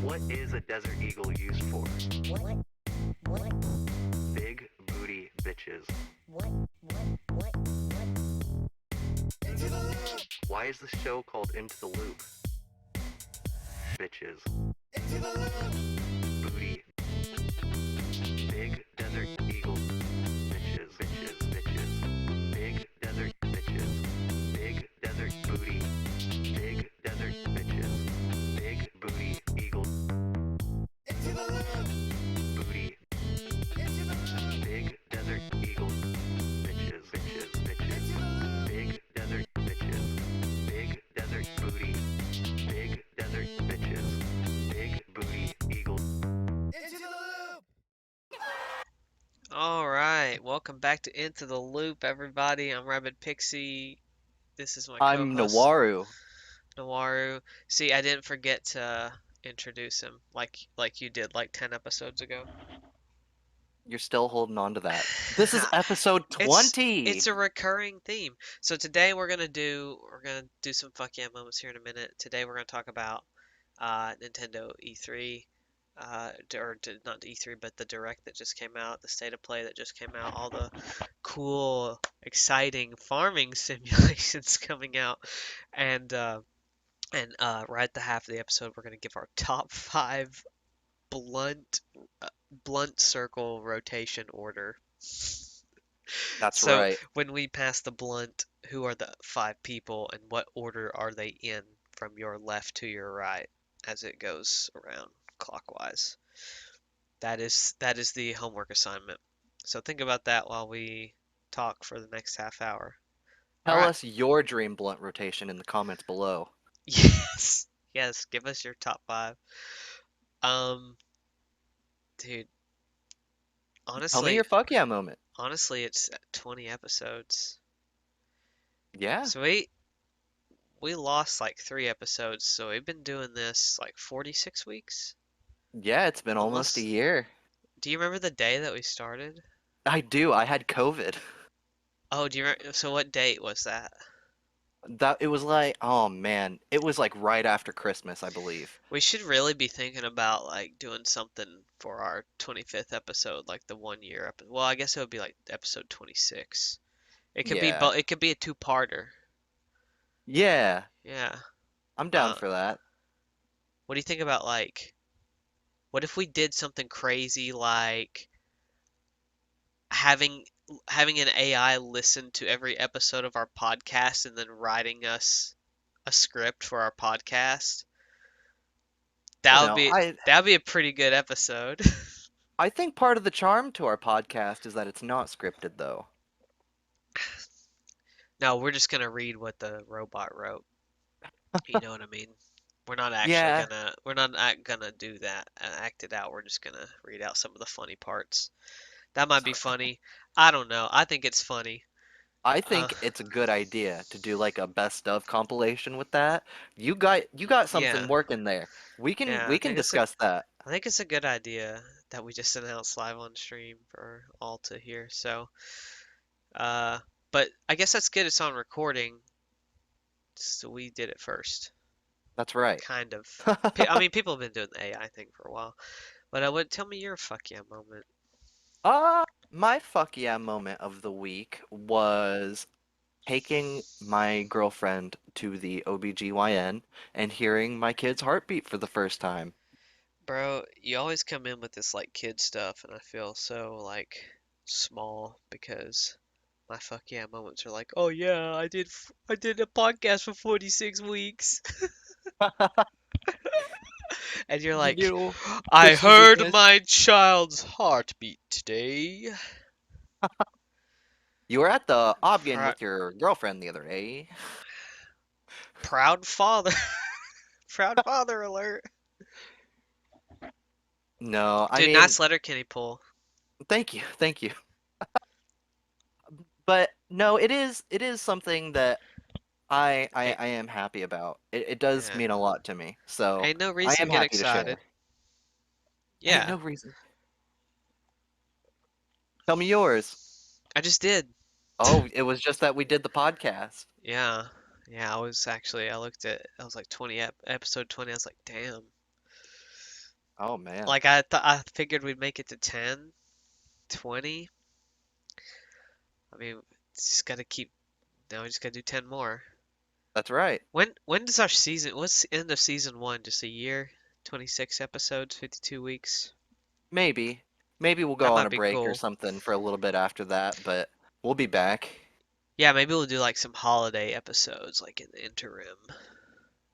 What is a desert eagle used for? What? Big booty bitches. What? What? Into the loop! Why is the show called Into the Loop? Bitches. Into the loop! Booty. Big desert eagle. Bitches. Bitches. Bitches. Big desert bitches. Big desert booty. Big desert bitches. Big booty eagle. Into the loop! Booty. Into the loop! Big desert eagle. Bitches. Bitches. Bitches. Big desert bitches. Big desert booty. Big desert bitches. Big booty eagle. Into the loop! All right, welcome back to Into the Loop, everybody. I'm Rabbit Pixie. This is my I'm co-host Nowaru. Nowaru. See, I didn't forget to introduce him like you did like 10 episodes ago. You're still holding on to that. This is episode It's 20. it's a recurring theme. So today we're gonna do some fuck yeah moments here in a minute. Today we're gonna talk about Nintendo E3, not E3, but the Direct that just came out, the State of Play that just came out, all the cool, exciting farming simulations coming out, and right at the half of the episode, we're gonna give our top five blunt blunt circle rotation order. That's So right. when we pass the blunt, who are the five people and what order are they in from your left to your right as it goes around clockwise? That is the homework assignment. So think about that while we talk for the next half hour. All Tell right. us your dream blunt rotation in the comments below. Yes. Yes, give us your top five. Um, dude, Tell me your honestly, fuck yeah moment. it's 20 episodes. Yeah. So we lost like 3 episodes, so we've been doing this like 46 weeks. Yeah, it's been almost a Almost. year. Do you remember the day that we started? I do. I had COVID. Oh, do you remember? So what date was that? That it was like, oh man, it was like right after Christmas, I believe. We should really be thinking about like doing something for our 25th episode, like the 1 year episode. Well, I guess it would be like episode 26. It could be Yeah. it could be a two-parter. Yeah. Yeah. I'm down Uh, for that. what do you think about like what if we did something crazy like having having an AI listen to every episode of our podcast and then writing us a script for our podcast? You That would know, be I that would be a pretty good episode. I think part of the charm to our podcast is that it's not scripted though. No, we're just gonna read what the robot wrote. You know what I mean? Yeah. We're not gonna do that and act it out. We're just gonna read out some of the funny parts. That might be funny. I don't know. I think it's funny. I Uh, think it's a good idea to do like a best of compilation with that. You got something yeah, working there. We can yeah. we can discuss that. I think it's a good idea that we just announce live on stream for all to hear. So, uh, but I guess that's good. It's on recording, so we did it first. That's right. Kind of. I mean, people have been doing the AI thing for a while. But would tell me your fuck yeah moment. My fuck yeah moment of the week was taking my girlfriend to the OBGYN and hearing my kid's heartbeat for the first time. Bro, you always come in with this like kid stuff and I feel so like small because my fuck yeah moments are like, "Oh yeah, I did a podcast for 46 weeks." And you're like, You know, "I Chrissy heard witness. my child's heartbeat today." You were at the Obgyn Pr with your girlfriend the other day. Proud father. Proud father alert. No, I Dude, mean, nice letter Kenny pull. thank you. But no, it is something that Hey, I am happy about. It does yeah. mean a lot to me. So Ain't no I reason am to get happy to excited. share. Ain't Yeah, no reason. Tell me yours. I just did. Oh, it was just that we did the podcast. Yeah. Yeah, I was actually I looked at I was like 20 episode 20. I was like, "Damn. Oh man, Like I figured we'd make it to 10, 20. I mean, just gotta keep. Now we just gotta do 10 more. that's right. When does our season? What's the end of season one? Just a year? 26 episodes, 52 weeks. Maybe, maybe we'll That go on might a be break or cool. something for a little bit after that, but we'll be back. Yeah, maybe we'll do like some holiday episodes, like in the interim.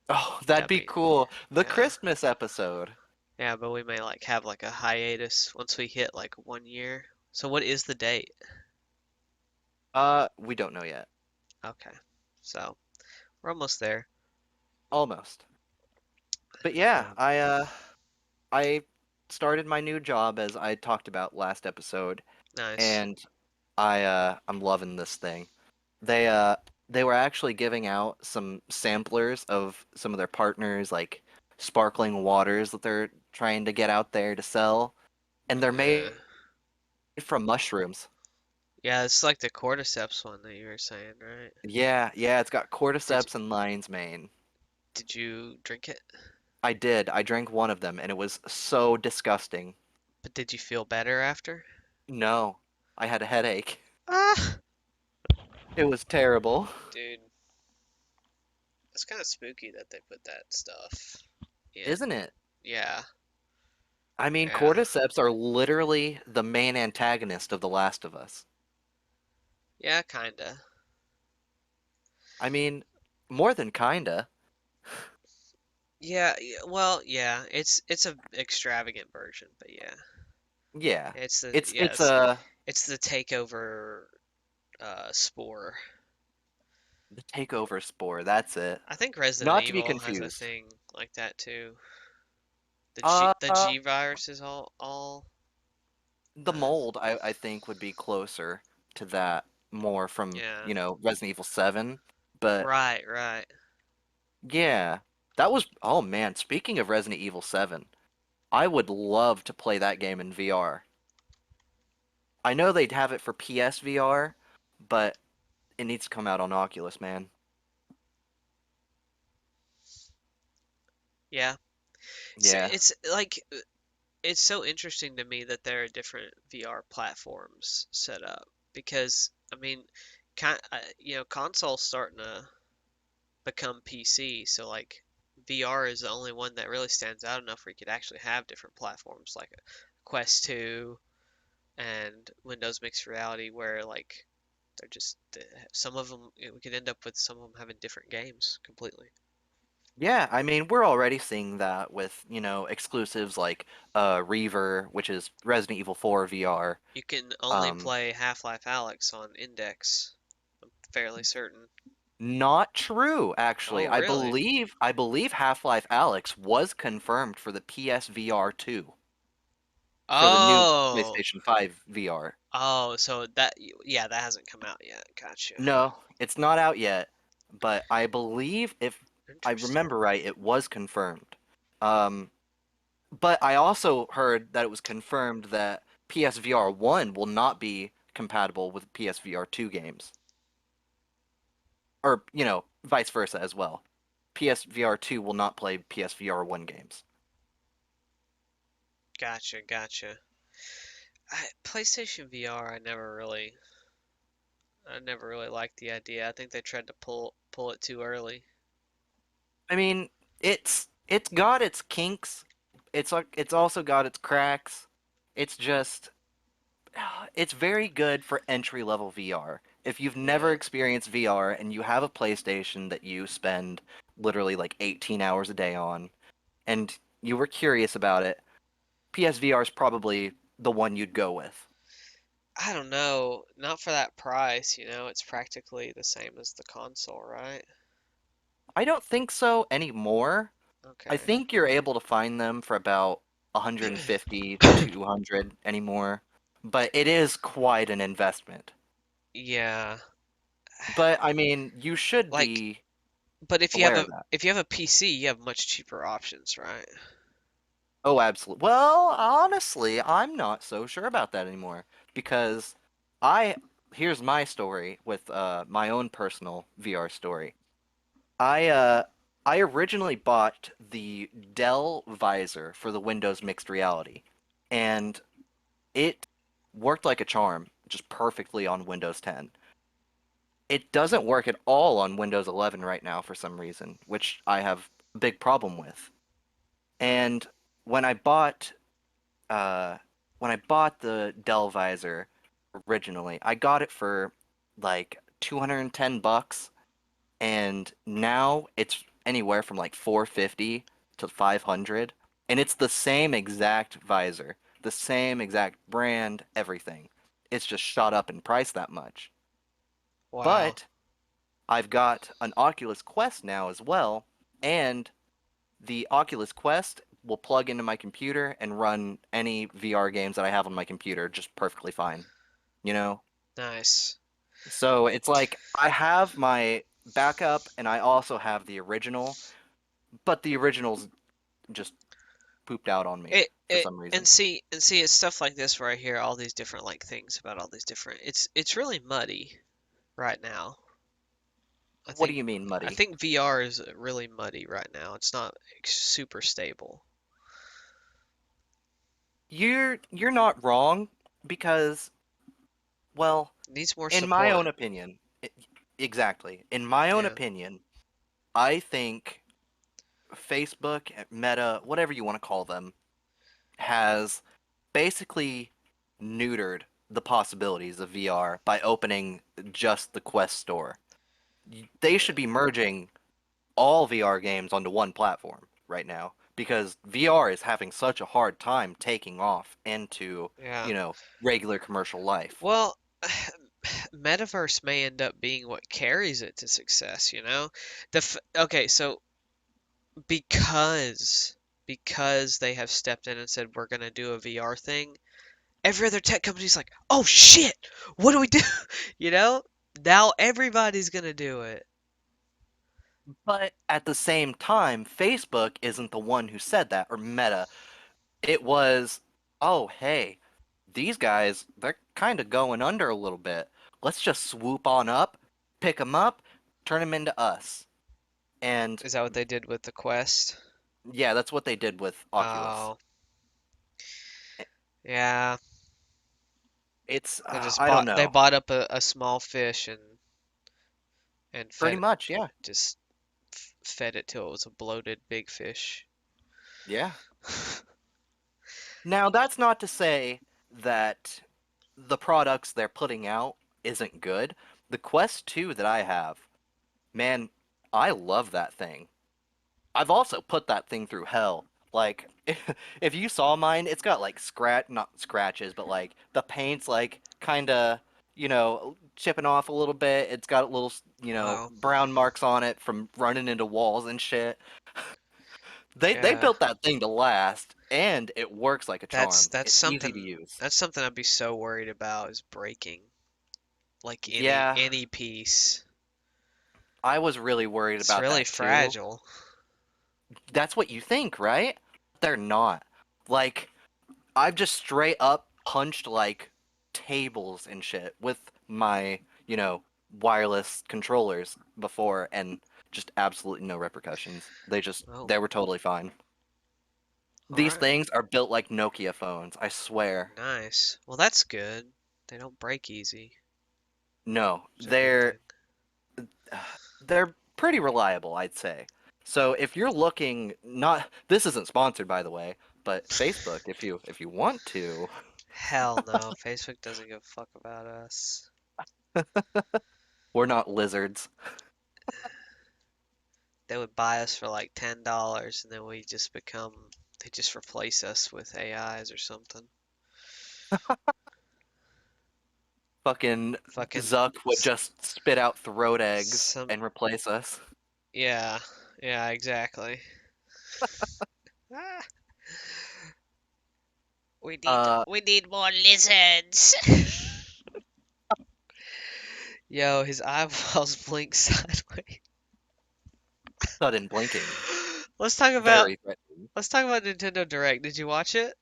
Oh, that'd That'd be be, cool. The yeah. Christmas episode. Yeah, but we may like have like a hiatus once we hit like 1 year. So what is the date? We don't know yet. Okay. So we're almost there. Almost. But yeah, Um, I started my new job as I talked about last episode, nice. and I'm loving this thing. They were actually giving out some samplers of some of their partners, like sparkling waters that they're trying to get out there to sell, and they're made Uh, from mushrooms. yeah, it's like the cordyceps one that you were saying, right? Yeah, yeah, it's got Did cordyceps and lion's mane. did you drink it? I did. I drank one of them, and it was so disgusting. But did you feel better after? No, I had a headache. Ah, It was terrible. dude, it's kind of spooky that they put that stuff in. Isn't it? Yeah, I mean, yeah, cordyceps are literally the main antagonist of The Last of Us. yeah, kinda. I mean, more than kinda. Yeah, well, yeah, it's a extravagant version, but yeah, Yeah. it's the It's yeah, it's a it's the takeover spore. the takeover spore, that's it. I think Resident Not to be Evil has a confused. thing like that too. Uh The G virus is all the uh, mold I think would be closer to that more from, yeah. Resident Evil 7, but Right, right. yeah. That was oh man, speaking of Resident Evil 7, I would love to play that game in VR. I know they'd have it for PSVR, but it needs to come out on Oculus, man. Yeah. So Yeah. it's like it's so interesting to me that there are different VR platforms set up because I mean, console's starting to become PC, so like VR is the only one that really stands out enough where you could actually have different platforms like a Quest 2 and Windows Mixed Reality where like they're just some of them we could end up with some of them having different games completely. Yeah, I mean, we're already seeing that with, exclusives like Reaver, which is Resident Evil 4 VR. You can only Um, play Half-Life Alyx on Index. I'm fairly certain. Not true, actually. Oh, I really? believe I believe Half-Life Alyx was confirmed for the PSVR 2 for the new Oh, PlayStation 5 VR. oh, so that yeah, that hasn't come out yet. Gotcha. No, it's not out yet, but I believe if I Interesting. remember right, it was confirmed. Um, But I also heard that it was confirmed that PSVR 1 will not be compatible with PSVR 2 games. Or, vice versa as well. PSVR 2 will not play PSVR 1 games. Gotcha, gotcha. PlayStation VR, I never really liked the idea. I think they tried to pull it too early. I mean, it's got its kinks. It's also got its cracks. It's just it's very good for entry level VR. If you've never Yeah. experienced VR and you have a PlayStation that you spend literally like 18 hours a day on, and you were curious about it, PSVR is probably the one you'd go with. I don't know. Not for that price, it's practically the same as the console, right? I don't think so anymore. I Okay. think you're able to find them for about 150 to 200 anymore, but it is quite an investment. Yeah. But I mean, you should Like, be but aware of that. if you have a PC, you have much cheaper options, right? Oh, absolutely. Well, honestly, I'm not so sure about that anymore because I here's my story with my own personal VR story. I I originally bought the Dell visor for the Windows Mixed Reality, and it worked like a charm, just perfectly on Windows 10. It doesn't work at all on Windows 11 right now for some reason, which I have a big problem with. Hmm. And when I bought uh, when I bought the Dell visor originally, I got it for like 210 bucks, and now it's anywhere from like 450 to 500, and it's the same exact visor, the same exact brand, everything. It's just shot up in price that much. Wow. But I've got an Oculus Quest now as well, and the Oculus Quest will plug into my computer and run any VR games that I have on my computer just perfectly fine, you know? Nice. So it's like I have my backup and I also have the original, but the original's just pooped out on me for It some and reason. see it's stuff like this where I hear all these different like things about all these different it's really muddy right now. I What do think you mean, I muddy? think VR is really muddy right now. It's not super stable. You're not wrong because, well, It needs more in my own support. opinion, exactly. In my own Yeah. opinion, I think Facebook, Meta, whatever you want to call them, has basically neutered the possibilities of VR by opening just the Quest store. They should be merging all VR games onto one platform right now because VR is having such a hard time taking off into, Yeah. regular commercial life. Well, metaverse may end up being what carries it to success, you know? Okay, so because because they have stepped in and said we're gonna do a VR thing, every other tech company's like, "Oh shit, what do we do?" You know? Now everybody's gonna do it. But at the same time, Facebook isn't the one who said that, or Meta. It was, oh, hey, these guys, they're kind of going under a little bit. Let's just swoop on up, pick them up, turn them into us. And Is that what they did with the Quest? yeah, that's what they did with Oculus. Oh, yeah. It's, They just I don't they know. bought up a small fish and Pretty much, yeah. just fed it till it was a bloated big fish. Yeah. Now, that's not to say that the products they're putting out isn't good. The Quest 2 that I have, man, I love that thing. I've also put that thing through hell. Like, if you saw mine, it's got like not scratches, but like the paint's like kind of, chipping off a little bit. It's got little, Wow. brown marks on it from running into walls and shit. They Yeah. built that thing to last, and it works like a That's charm. It's easy to use. that's something I'd be so worried about is breaking. Like Yeah, any piece. I was really worried It's about really that too. fragile. That's what you think, right? They're not. Like, I've just straight up punched like tables and shit with my, wireless controllers before and just absolutely no repercussions. Oh, They were totally fine. all These right. things are built like Nokia phones, I swear. Nice. Well, that's good. They don't break easy, No, which is a good thing. they're pretty reliable, I'd say. So if you're looking, not this isn't sponsored by the way, but Facebook, if you want to, Hell no. Facebook doesn't give a fuck about us. we're not lizards. They would buy us for like $10 and then they just replace us with AIs or something. Fucking Fucking Zuck would s- just spit out throat eggs some, and replace us. yeah, yeah, exactly. Ah, Uh, we need more lizards. Yo, his eyeballs blink sideways. sudden blinking. Let's talk about Very threatening. let's talk about Nintendo Direct. Did you watch it?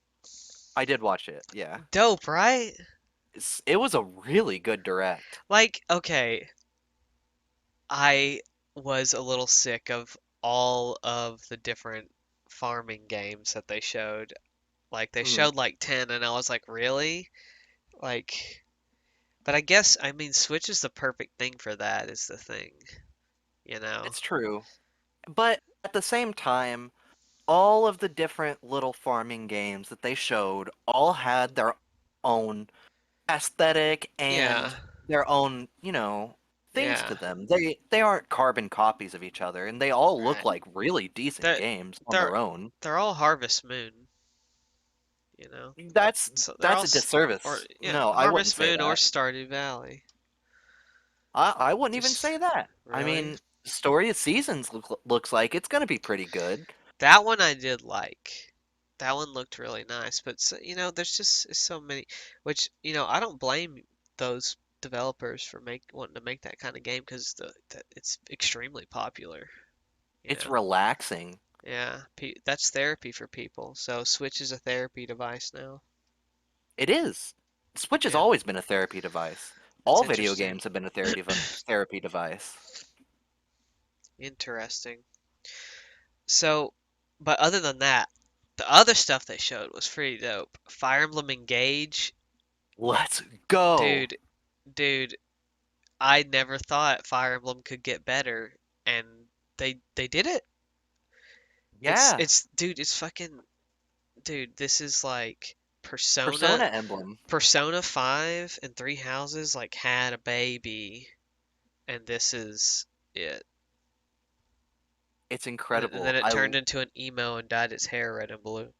I did watch it, yeah. Dope, right? It was a really good direct. Like, okay, I was a little sick of all of the different farming games that they showed. Like they Mm, showed like 10 and I was like, "Really?" Like, but I guess I mean Switch is the perfect thing for that is the thing, you know. it's true. But at the same time, all of the different little farming games that they showed all had their own aesthetic Yeah. and their own, things Yeah. to them. They aren't carbon copies of each other, and they all look Right. like really decent They're games on they're their own. they're all Harvest Moon, you know. That's So they're all that's a or disservice. yeah, No, I wouldn't Harvest say Moon or that. Stardew Valley. I wouldn't even Just say that. I really. mean, Story of Seasons looks like it's gonna be pretty good. That one I did like. That one looked really nice, but there's just so many, which, I don't blame those developers for wanting to make that kind of game because it's extremely popular, you It's know. relaxing. Yeah, that's therapy for people. So Switch is a therapy device now. It is. Switch has Yeah, always been a therapy device. that's All video interesting. games have been a therapy device. Interesting. So, but other than that, the other stuff they showed was pretty dope. Fire Emblem Engage, Let's go. dude, dude, I never thought Fire Emblem could get better, and they did it. Yeah. It's fucking dude. This is like Persona Persona Emblem. Persona 5 and Three Houses like had a baby, and this is it. It's And then incredible. it turned into an emo and dyed its hair red and blue.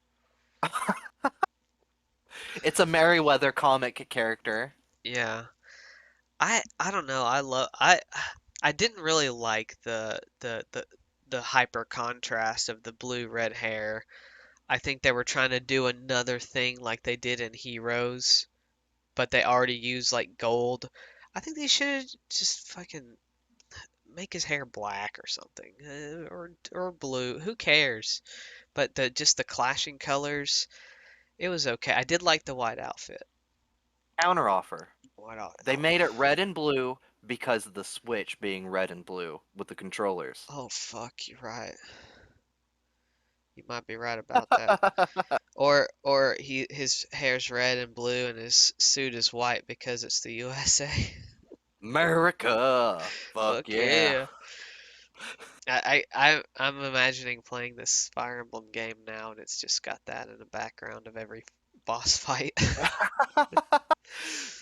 It's a Merryweather comic character. Yeah. I don't know. I didn't really like the hyper contrast of the blue red hair. I think they were trying to do another thing like they did in Heroes, but they already used like gold. I think they should just fucking make his hair black or something, or blue. Who cares? But the clashing colors, it was okay. I did like the white outfit. Counteroffer. White outfit. They made it red and blue because of the Switch being red and blue with the controllers. Oh fuck, you're right. You might be right about that. Or his hair's red and blue and his suit is white because it's the USA. America. Fuck Fuck yeah. yeah. I'm imagining playing this Fire Emblem game now and it's just got that in the background of every boss fight.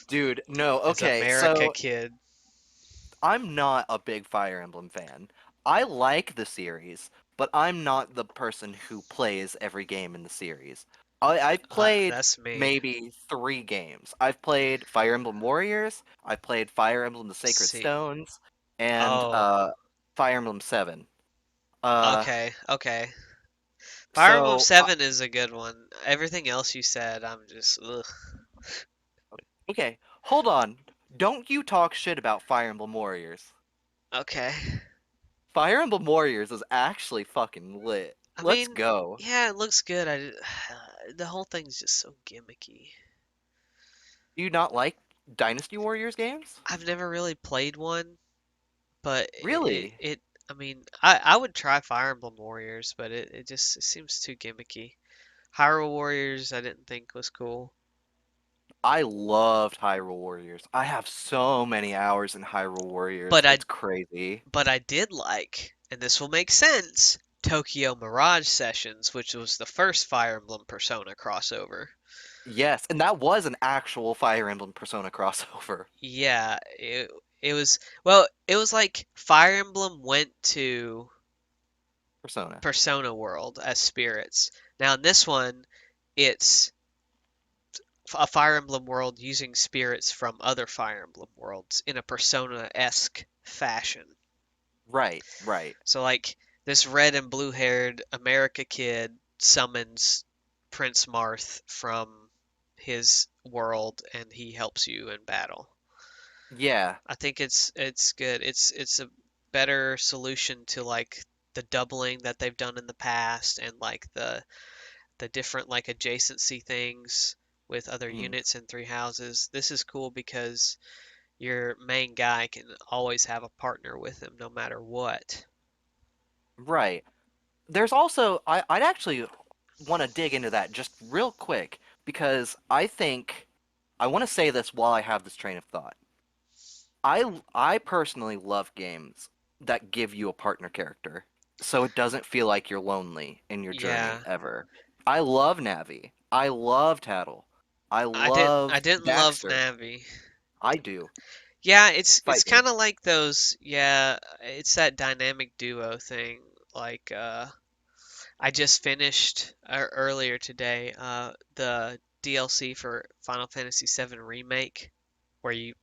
Dude, no, As okay, America so kid. I'm not a big Fire Emblem fan. I like the series, but I'm not the person who plays every game in the series. I've played That's me. maybe 3 games. I've played Fire Emblem Warriors, I've played Fire Emblem The Sacred See. Stones, and Oh, Fire Emblem 7. Uh, okay, okay. Fire Emblem so, 7 is a good one. Everything else you said, I'm just ugh. okay, hold on. Don't you talk shit about Fire Emblem Warriors. Okay. Fire Emblem Warriors is actually fucking lit. I Let's mean, go. yeah, it looks good. The whole thing's just so gimmicky. Do you not like Dynasty Warriors games? I've never really played one, but Really? I mean, I would try Fire Emblem Warriors, but it seems too gimmicky. Hyrule Warriors, I didn't think was cool, I loved Hyrule Warriors. I have so many hours in Hyrule Warriors. but I It's crazy. but I did like, and this will make sense, Tokyo Mirage Sessions, which was the first Fire Emblem Persona crossover. Yes, and that was an actual Fire Emblem Persona crossover. Yeah, it was well, it was like Fire Emblem went to Persona. Persona World as spirits. Now in this one, it's a Fire Emblem world using spirits from other Fire Emblem worlds in a Persona-esque fashion. Right, right. So like this red and blue-haired America kid summons Prince Marth from his world and he helps you in battle. Yeah. I think it's good. It's a better solution to like the doubling that they've done in the past and like the different like adjacency things with other Mm. units in Three Houses. This is cool because your main guy can always have a partner with him no matter what. Right. There's also I'd actually want to dig into that just real quick because I want to say this while I have this train of thought. I personally love games that give you a partner character, so it doesn't feel like you're lonely in your journey Yeah, ever. I love Navi. I love Tattle. I I love didn't love Daxter. Navi. I do. Yeah, it's Fight me. kind of like those. Yeah, it's that dynamic duo thing. Like, I just finished earlier today the DLC for Final Fantasy VII Remake, where you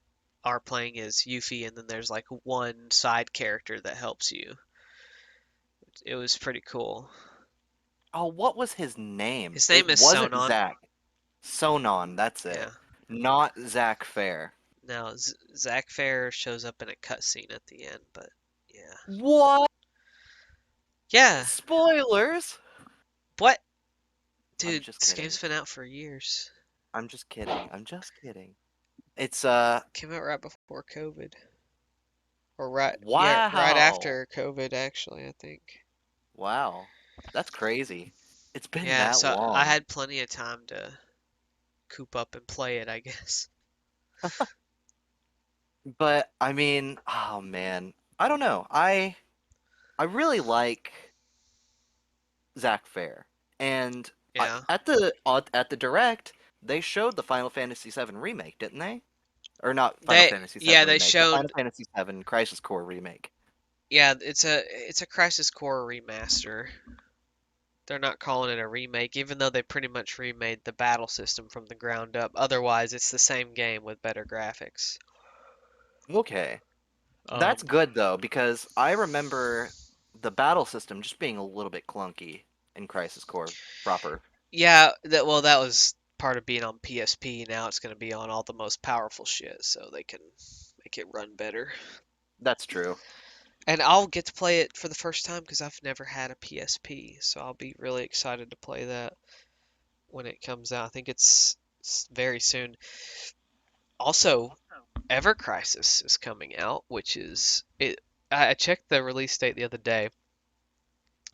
are playing as Yuffie, and then there's like one side character that helps you. It was pretty cool. Oh, what was his name? His It name is wasn't Sonon. Zach. Sonon, that's Yeah. it. Not Zach Fair. Now Zack Fair shows up in a cutscene at the end, but yeah. What? Yeah. Spoilers? What? I'm Dude, just this game's kidding. been out for years. I'm just kidding. I'm just kidding. It's Came out right before COVID. Or right, yeah, right wow. after COVID, actually, I think. Wow. That's crazy. It's been Yeah, that so I long. had plenty of time to coop up and play it, I guess. But I mean, oh man. I don't know. I really like Zach Fair. And Yeah. at the direct, they showed the Final Fantasy VII remake, didn't they? Or not Final They, Fantasy VII yeah, they remake, the Final showed, Fantasy VII Crisis Core remake. yeah, it's a Crisis Core remaster. They're not calling it a remake, even though they pretty much remade the battle system from the ground up. Otherwise, it's the same game with better graphics. Okay. That's Um, good though, because I remember the battle system just being a little bit clunky in Crisis Core proper. yeah, that was part of being on PSP. Now it's going to be on all the most powerful shit, so they can make it run better. That's true. And I'll get to play it for the first time because I've never had a PSP, so I'll be really excited to play that when it comes out. I think it's very soon. Also, Ever Crisis is coming out, which is it. I checked the release date the other day.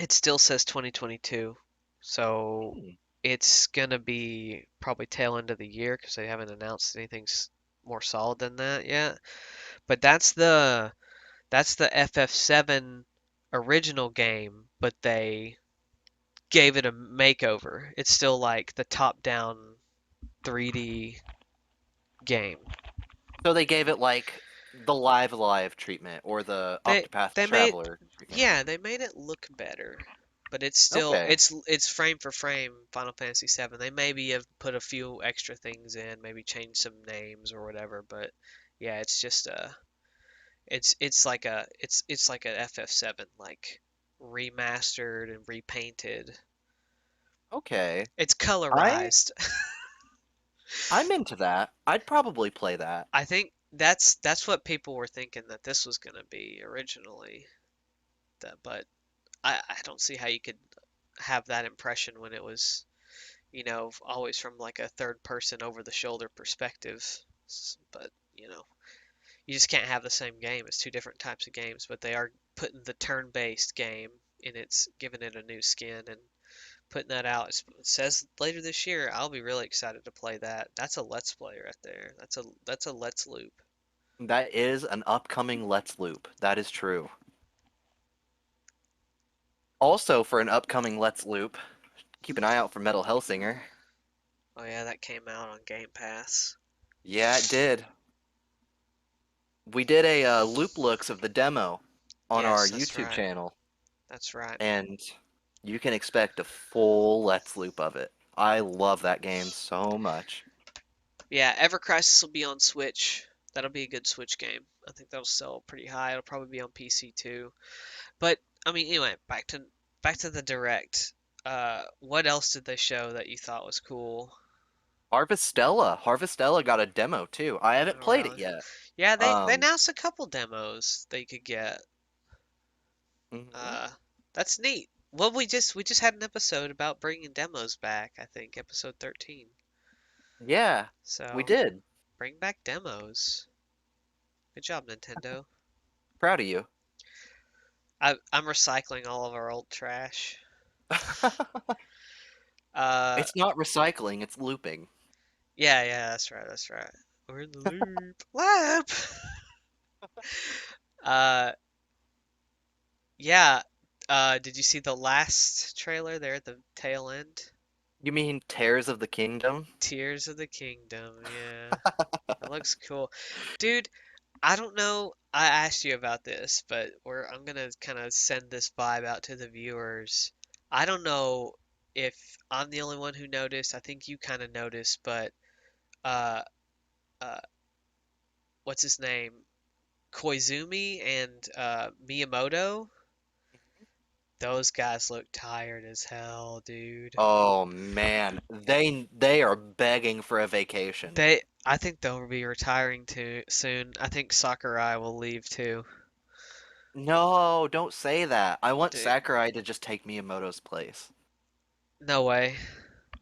It still says 2022, so Hmm. it's gonna be probably tail end of the year because they haven't announced anything more solid than that yet. But that's the FF7 original game, but they gave it a makeover. It's still like the top-down 3D game. So they gave it like the live treatment or the They Octopath they made Traveler treatment. Yeah, they made it look better, but it's still Okay. it's frame for frame Final Fantasy VII. They maybe have put a few extra things in, maybe changed some names or whatever, but yeah, it's just it's like a FF7 like remastered and repainted. Okay. It's I colorized. I'm into that. I'd probably play that. I think that's what people were thinking that this was gonna be originally. But I don't see how you could have that impression when it was, always from like a third person over the shoulder perspective. But, you just can't have the same game. It's two different types of games, but they are putting the turn-based game in its giving it a new skin and putting that out. It says later this year. I'll be really excited to play that. That's a Let's Play right there. That's a Let's Loop. That is an upcoming Let's Loop. That is true. Also, for an upcoming Let's Loop, keep an eye out for Metal Hellsinger. Oh yeah, that came out on Game Pass. Yeah, it did. We did a loop looks of the demo on our Yes, that's YouTube right. channel, That's right. and you can expect a full Let's Loop of it. I love that game so much. Yeah, Ever Crisis will be on Switch. That'll be a good Switch game. I think that'll sell pretty high. It'll probably be on PC too. But I mean, anyway, back to the direct. What else did they show that you thought was cool? Harvestella. Harvestella got a demo too. I haven't Oh, played it really? yet. Yeah, they Um, announced a couple demos that you could get. mhm. Uh, that's neat. Well, we just had an episode about bringing demos back. I think episode 13. Yeah, we So did. bring back demos. Good job, Nintendo. Proud of you. I'm recycling all of our old trash. Uh, It's not recycling, it's looping. yeah, yeah, that's right, that's right. We're in the loop. Lap. Uh, yeah. Did you see the last trailer there at the tail end? You mean Tears of the Kingdom? Tears of the Kingdom. Yeah, that looks cool, dude. I don't know. I asked you about this, but I'm gonna kind of send this vibe out to the viewers. I don't know if I'm the only one who noticed. I think you kind of noticed, but uh, uh, what's his name? Koizumi and Miyamoto. Those guys look tired as hell, dude. Oh man, they are begging for a vacation. I think they'll be retiring too soon. I think Sakurai will leave too. No, don't say that. I want Dude, Sakurai to just take Miyamoto's place. no way.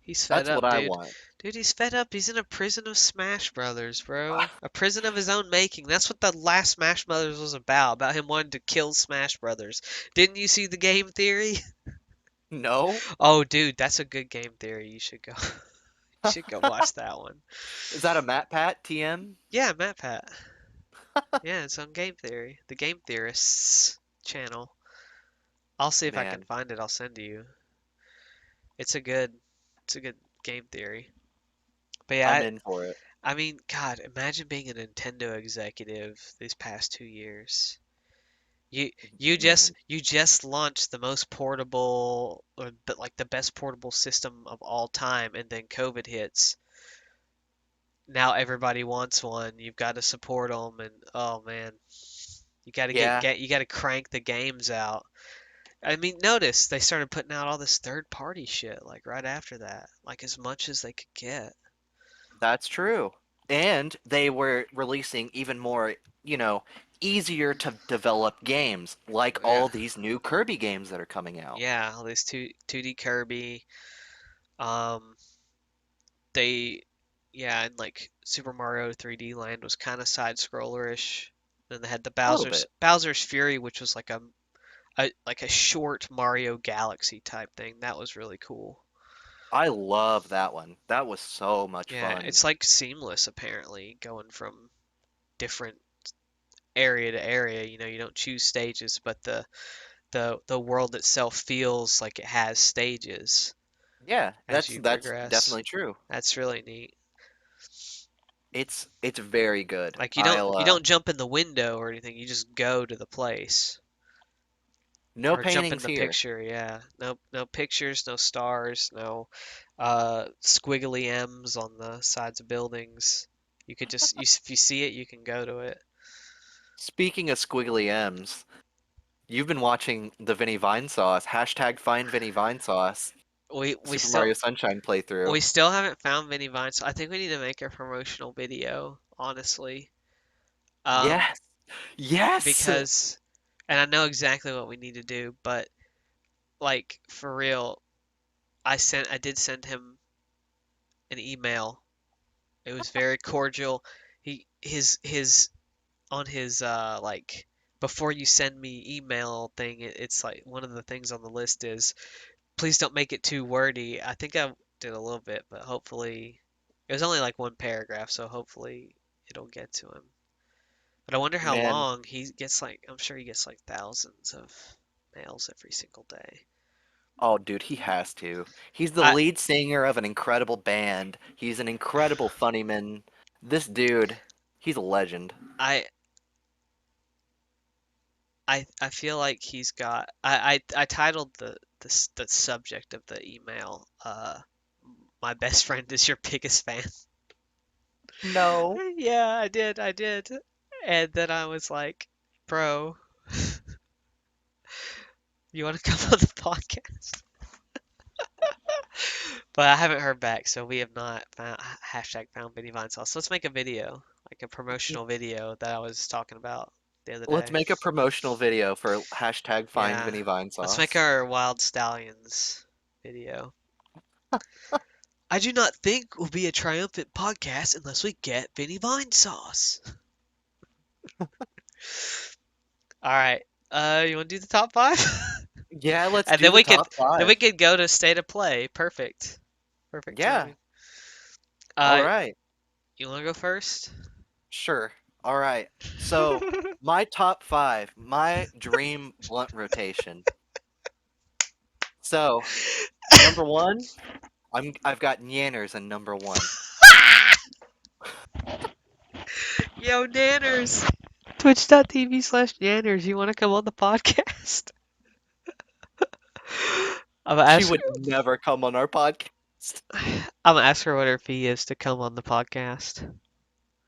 He's fed That's what up, I dude. want. Dude, he's fed up. He's in a prison of Smash Brothers, bro. A prison of his own making. That's what the last Smash Brothers was about him wanting to kill Smash Brothers. Didn't you see the game theory? No? Oh, dude, that's a good game theory. You should go. You should go watch that one. Is that a Matt Pat TM? Yeah, MatPat. Yeah, it's on Game Theory, the Game Theorists channel. I'll see if I can Man, find it. I'll send to you. It's a good, it's a good game theory. But I'm yeah, in for it. I mean, God, imagine being a Nintendo executive these past 2 years. You Man, you just launched the most portable, or but like the best portable system of all time, and then COVID hits. Now everybody wants one. You've got to support them, and oh man, you got to yeah, you got to crank the games out. I mean, notice they started putting out all this third party shit like right after that, like as much as they could get. that's true. And they were releasing even more, you know, easier to develop games, like Yeah, all these new Kirby games that are coming out. yeah, all this 2D Kirby. Um, they, yeah, and like Super Mario 3D Land was kind of side scrollerish. Then they had the A little Bowser's bit. Bowser's Fury, which was like a short Mario Galaxy type thing. That was really cool. I love that one. That was so much Yeah, fun. it's like seamless apparently, going from different area to area. You know, you don't choose stages, but the world itself feels like it has stages Yeah, as that's you that's progress. definitely true. That's really neat. It's very good. Like I'll you don't jump in the window or anything. You just go to the place no or jump in paintings the here. picture. Yeah. No pictures, no stars, no squiggly M's on the sides of buildings. You could just if you see it, you can go to it. Speaking of squiggly M's, you've been watching the Vinny Vine Sauce, hashtag find Vinny Vine Sauce, We we Super still Mario Sunshine playthrough. we still haven't found Vinny Vine, so I think we need to make a promotional video, honestly. Um, Yes, yes! because, and I know exactly what we need to do, but like for real, I did send him an email. It was very cordial. His on his like before you send me email thing, it's like one of the things on the list is please don't make it too wordy. I think I did a little bit, but hopefully it was only like one paragraph, so hopefully it'll get to him. But I wonder how Man, long he gets like I'm sure he gets like thousands of mails every single day. oh dude, he has to. He's the I lead singer of an incredible band. He's an incredible funny man. This dude, he's a legend. I I feel like he's got I titled the subject of the email my best friend is your biggest fan. No. Yeah, I did. And then I was like, bro, you want to come on the podcast? But I haven't heard back, so we have not found hashtag found Vinny Vine Sauce. Let's make a video, like a promotional video that I was talking about the other Let's day. make a promotional video for hashtag find Yeah, Vinny Vine let's make Sauce. our Wild Stallions video. I do not think we'll be a triumphant podcast unless we get Vinny Vine Sauce. All right. You want to do the top five? Yeah, let's And do then the we could top five. go to state of play. Perfect. Perfect Yeah. timing. All Uh, right. you want to go first? Sure. All right. So, my top five, my dream blunt rotation. So, number one, I've got Nyanners in number one. Yo, Nanners. Twitch.tv/Nyanners. You want to come on the podcast? I'm gonna She ask. would never come on our podcast. I'm gonna ask her what her fee is to come on the podcast.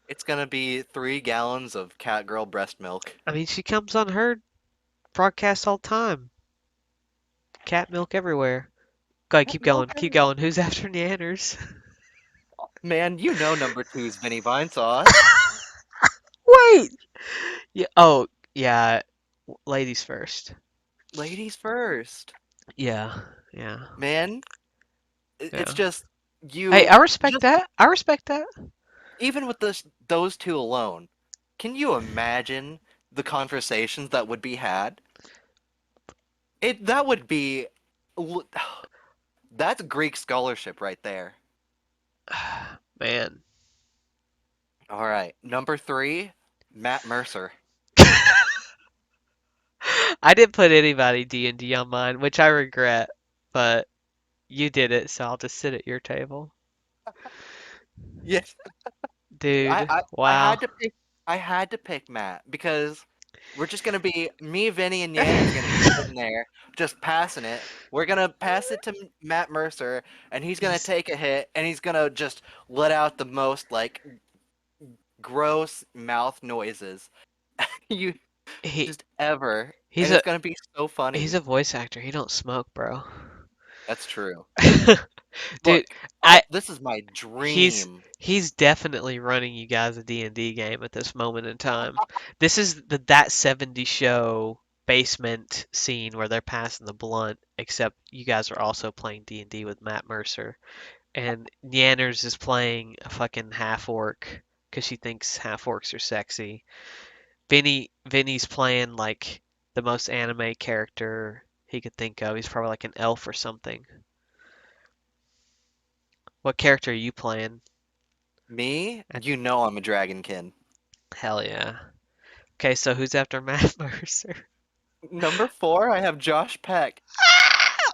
It's gonna be 3 gallons of cat girl breast milk. I mean, she comes on her broadcast all the time. Cat milk everywhere. Go ahead, keep going. Keep Okay. going. Who's after Nanners? Man, you know number two's Vinny Vine Sauce. Wait. Yeah. Oh, yeah. Ladies first. Ladies first. Yeah. Yeah. Man, it's Yeah. just Hey, you I respect just that. I respect that. even with those two alone. Can you imagine the conversations that would be had? That would be l- that's Greek scholarship right there. Man. All right, number 3, Matt Mercer. I didn't put anybody D&D on mine, which I regret, but you did it, so I'll just sit at your table. Yes, I, Dude, I I wow. had to pick Matt because we're just gonna be me, Vinny, and Yanner's gonna be sitting there just passing it. We're gonna pass it to Matt Mercer, and he's gonna He's take a hit, and he's gonna just let out the most like gross mouth noises you he just ever, he's and a it's gonna be so he's funny. a voice actor. He don't smoke, bro. That's true. Dude, Look, I this is my he's dream. he's definitely running you guys a D&D game at this moment in time. This is the That 70 Show basement scene where they're passing the blunt, except you guys are also playing D&D with Matt Mercer. And Nyanners is playing a fucking half orc because she thinks half orcs are sexy. Vinny's playing like the most anime character he could think of. He's probably like an elf or something. What character are you playing? Me, At, you know I'm a dragonkin. hell yeah. Okay, so who's after Matt Mercer? Number 4, I have Josh Peck.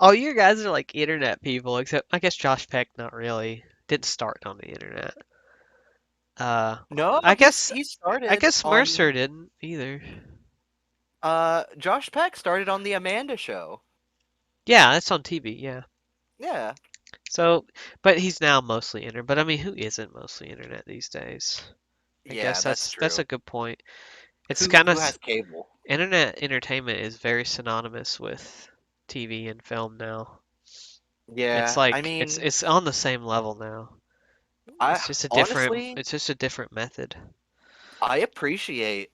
All you guys are like internet people, except I guess Josh Peck not really. Didn't start on the internet. Uh, No, I guess he I started guess on Mercer didn't either. Josh Peck started on the Amanda Show. Yeah, that's on TV. Yeah. Yeah. So, but he's now mostly internet. But I mean, who isn't mostly internet these days? I Yeah, guess that's that's true. a good point. It's kind Who of has cable? internet entertainment is very synonymous with TV and film now. It's Yeah, I like mean, it's on the same level now. I honestly It's just a different method. I appreciate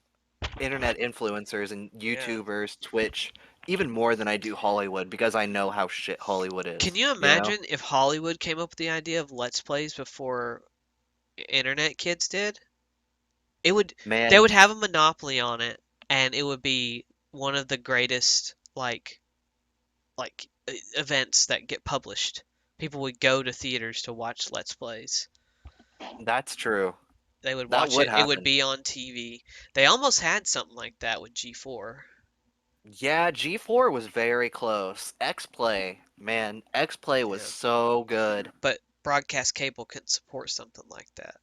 internet influencers and Yeah. YouTubers, Twitch, even more than I do Hollywood because I know how shit Hollywood Can is, you you know? imagine if Hollywood came up with the idea of Let's Plays before internet kids did? It would they would Man, have a monopoly on it, and it would be one of the greatest events that get published. People would go to theaters to watch Let's Plays. that's true. They would That watch would it. It would happen. be on TV. They almost had something like that with G4, Yeah, G4 was very close. X-Play, man, X-Play was yeah. so good. But broadcast cable couldn't support something like that.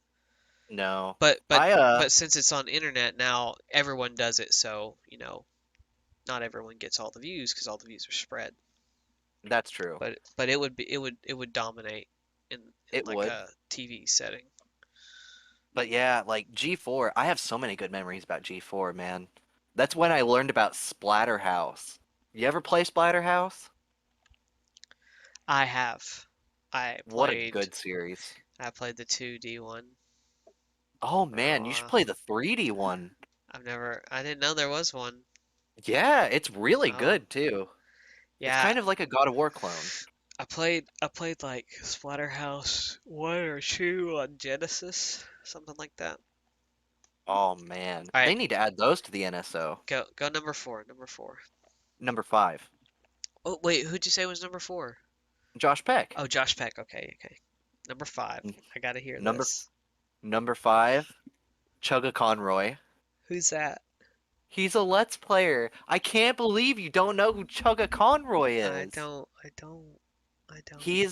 No. But but I but since it's on internet now, everyone does it. So not everyone gets all the views because all the views are spread. that's true. But it would dominate in It like would. a TV setting. But yeah, like G4, I have so many good memories about G4, man. That's when I learned about Splatterhouse. You ever play Splatterhouse? I have. I What a played good series. I played the 2D one Oh for a man, you should while. play the 3D one. I didn't know there was one. Yeah, it's really Oh, good too. It's yeah. kind of like a God of War clone. I played like Splatterhouse 1 or 2 on Genesis, something like that. Oh man, All right, they need to add those to the NSO. go number four. Number four. Number 5, Oh wait, who'd you say was number four? Josh Peck. Oh, Josh Peck. Okay, okay. Number five. N- I gotta hear Number this. number 5, Chugga Conroy. Who's that? He's a Let's Player. I can't believe you don't know who Chugga Conroy I is. don't. I don't. I don't.